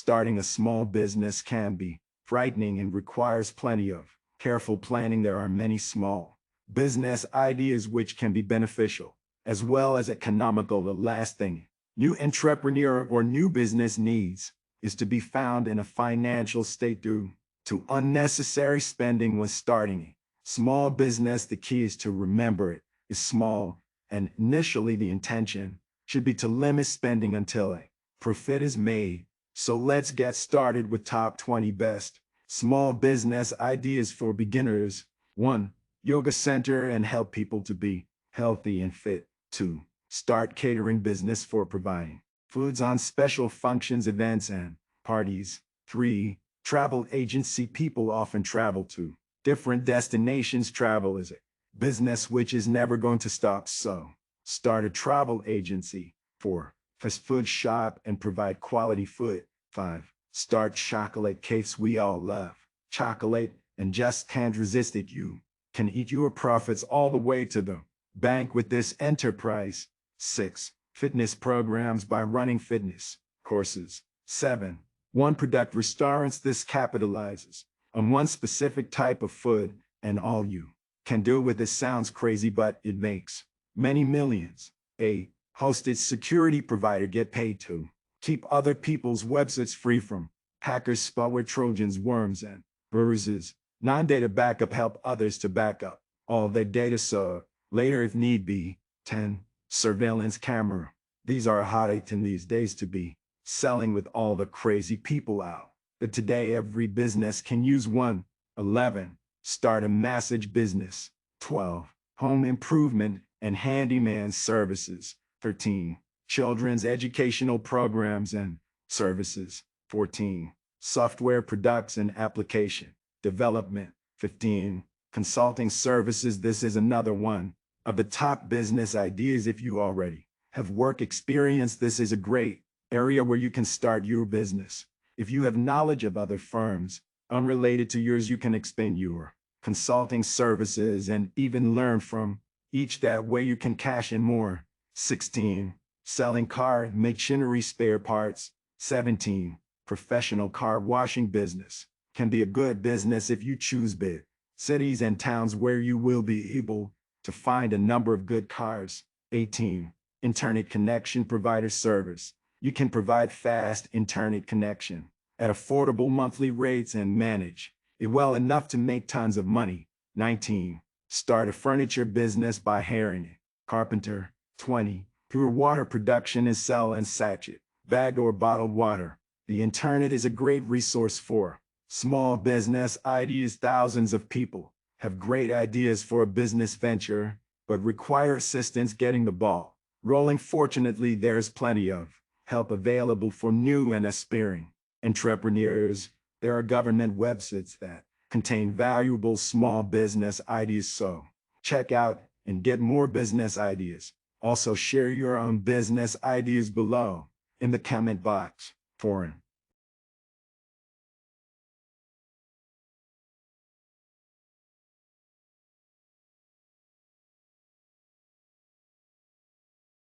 Starting a small business can be frightening and requires plenty of careful planning. There are many small business ideas which can be beneficial as well as economical. The last thing new entrepreneur or new business needs is to be found in a financial state due to unnecessary spending when starting a small business. The key is to remember it is small, and initially the intention should be to limit spending until a profit is made. So let's get started with top 20 best small business ideas for beginners. 1. Yoga center and help people to be healthy and fit. 2. Start catering business for providing foods on special functions, events, and parties. 3. Travel agency. People often travel to different destinations. Travel is a business which is never going to stop, so start a travel agency. 4. Fast food shop and provide quality food. 5. Start chocolate cakes. We all love chocolate and just can't resist it. You can eat your profits all the way to the bank with this enterprise. 6. Fitness programs by running fitness courses. 7. One product restaurants. This capitalizes on one specific type of food, and all you can do with this sounds crazy, but it makes many millions. 8. Hosted security provider. Get paid to keep other people's websites free from hackers, spyware, trojans, worms, and viruses. 9. Data backup. Help others to back up all their data so later if need be. 10. Surveillance camera. These are a hot item these days to be selling with all the crazy people out but today every business can use one. 11. Start a massage business. 12. Home improvement and handyman services. 13. Children's educational programs and services. 14. Software products and application development. 15. Consulting services. This is another one of the top business ideas. If you already have work experience, this is a great area where you can start your business. If you have knowledge of other firms unrelated to yours, you can expand your consulting services and even learn from each. That way you can cash in more. 16. Selling car machinery spare parts. 17. Professional car washing business can be a good business if you choose big cities and towns where you will be able to find a number of good cars. 18. Internet connection provider service. You can provide fast internet connection at affordable monthly rates and manage it well enough to make tons of money. 19. Start a furniture business by hiring a carpenter. 20. Pure water production and sell and sachet, bagged or bottled water. The internet is a great resource for small business ideas. Thousands of people have great ideas for a business venture, but require assistance getting the ball rolling. Fortunately, there's plenty of help available for new and aspiring entrepreneurs. There are government websites that contain valuable small business ideas, so check out and get more business ideas. Also, share your own business ideas below in the comment box. 4.